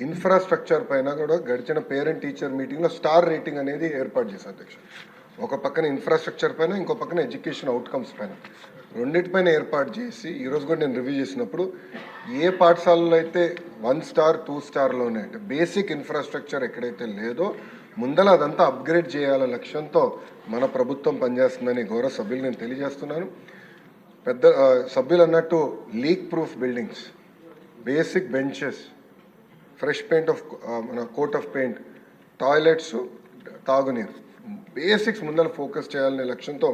Infrastructure పైన కూడా గడిచిన పేరెంట్ టీచర్ మీటింగ్లో స్టార్ రేటింగ్ అనేది ఏర్పాటు చేశారు అధ్యక్ష. ఒక పక్కన ఇన్ఫ్రాస్ట్రక్చర్ పైన, ఇంకో పక్కన ఎడ్యుకేషన్ అవుట్కమ్స్ పైన, రెండింటిపైన ఏర్పాటు చేసి ఈరోజు కూడా నేను రివ్యూ చేసినప్పుడు ఏ పాఠశాలలో అయితే 1 స్టార్ 2 స్టార్లోనే అంటే బేసిక్ ఇన్ఫ్రాస్ట్రక్చర్ ఎక్కడైతే లేదో ముందల అదంతా అప్గ్రేడ్ చేయాల లక్ష్యంతో మన ప్రభుత్వం పనిచేస్తుందని గౌరవ సభ్యులు నేను తెలియజేస్తున్నాను. పెద్ద సభ్యులు అన్నట్టు leak proof buildings, basic benches, fresh paint of మన కోట్ ఆఫ్ పెయింట్, టాయిలెట్స్, తాగునీరు, బేసిక్స్ ముందర ఫోకస్ చేయాలనే లక్ష్యంతో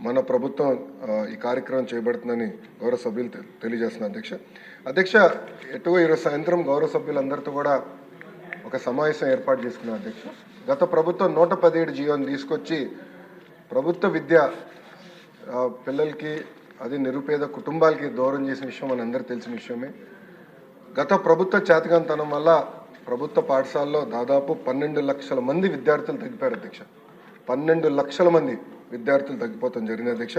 మన ప్రభుత్వం ఈ కార్యక్రమం చేపడుతుందని గౌరవ సభ్యులు తెలియజేస్తున్నారు అధ్యక్ష. ఎటు ఈరోజు సాయంత్రం గౌరవ సభ్యులందరితో కూడా ఒక సమావేశం ఏర్పాటు చేసుకున్నారు అధ్యక్ష. గత ప్రభుత్వం 117 జీవోని తీసుకొచ్చి ప్రభుత్వ విద్య పిల్లలకి, అది నిరుపేద కుటుంబాలకి దూరం చేసిన విషయం మన అందరికీ తెలిసిన విషయమే. గత ప్రభుత్వ చేతకాంతనం వల్ల ప్రభుత్వ పాఠశాలలో దాదాపు 12 లక్షల మంది విద్యార్థులు తగ్గిపోయారు అధ్యక్ష. 12 లక్షల మంది విద్యార్థులు తగ్గిపోతాం జరిగింది అధ్యక్ష.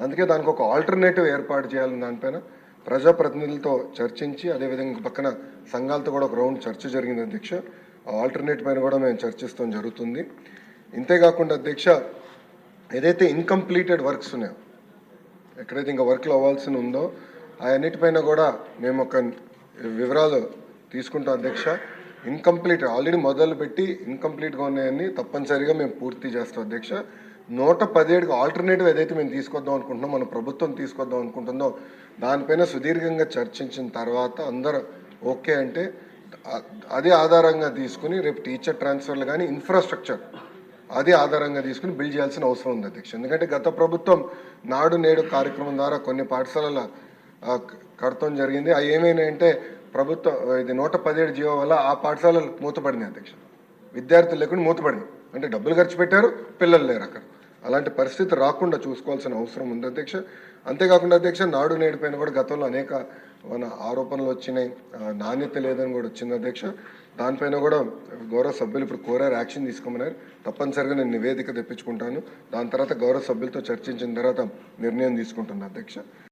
అందుకే దానికి ఒక ఆల్టర్నేటివ్ ఏర్పాటు చేయాలని దానిపైన ప్రజాప్రతినిధులతో చర్చించి, అదేవిధంగా పక్కన సంఘాలతో కూడా ఒక రౌండ్ చర్చ జరిగింది అధ్యక్ష. ఆ ఆల్టర్నేటివ్ పైన కూడా మేము చర్చిస్తాం జరుగుతుంది. ఇంతేకాకుండా అధ్యక్ష, ఏదైతే ఇన్కంప్లీటెడ్ వర్క్స్ ఉన్నాయో, ఎక్కడైతే ఇంకా వర్క్లు అవ్వాల్సి ఉందో అవన్నిటిపైన కూడా మేము ఒక వివరాలు తీసుకుంటాం అధ్యక్ష. ఇన్కంప్లీట్ ఆల్రెడీ మొదలుపెట్టి ఇన్కంప్లీట్గా ఉన్నాయని తప్పనిసరిగా మేము పూర్తి చేస్తాం అధ్యక్ష. 117కి ఆల్టర్నేటివ్ ఏదైతే మేము తీసుకొద్దాం అనుకుంటున్నాం, మన ప్రభుత్వం తీసుకొద్దాం అనుకుంటుందో దానిపైన సుదీర్ఘంగా చర్చించిన తర్వాత అందరూ ఓకే అంటే అదే ఆధారంగా తీసుకుని రేపు టీచర్ ట్రాన్స్ఫర్లు కానీ ఇన్ఫ్రాస్ట్రక్చర్ అదే ఆధారంగా తీసుకుని బిల్డ్ చేయాల్సిన అవసరం ఉంది అధ్యక్ష. ఎందుకంటే గత ప్రభుత్వం నాడు నేడు కార్యక్రమం ద్వారా కొన్ని పాఠశాలల కడతం జరిగింది. అవి ఏమైనాయంటే ప్రభుత్వం ఇది 117 జీవో వల్ల ఆ పాఠశాలలు మూతపడినాయి అధ్యక్ష. విద్యార్థులు లేకుండా మూతపడింది, అంటే డబ్బులు ఖర్చు పెట్టారు, పిల్లలు లేరు అక్కడ. అలాంటి పరిస్థితి రాకుండా చూసుకోవాల్సిన అవసరం ఉంది అధ్యక్ష. అంతేకాకుండా అధ్యక్ష, నాడు నేడు పైన కూడా గతంలో అనేక మన ఆరోపణలు వచ్చినాయి, నాణ్యత లేదని కూడా వచ్చింది అధ్యక్ష. దానిపైన కూడా గౌరవ సభ్యులు ఇప్పుడు కోరారు, యాక్షన్ తీసుకోమన్నారు. తప్పనిసరిగా నేను నివేదిక తెప్పించుకుంటాను. దాని తర్వాత గౌరవ సభ్యులతో చర్చించిన తర్వాత నిర్ణయం తీసుకుంటున్నాను అధ్యక్ష.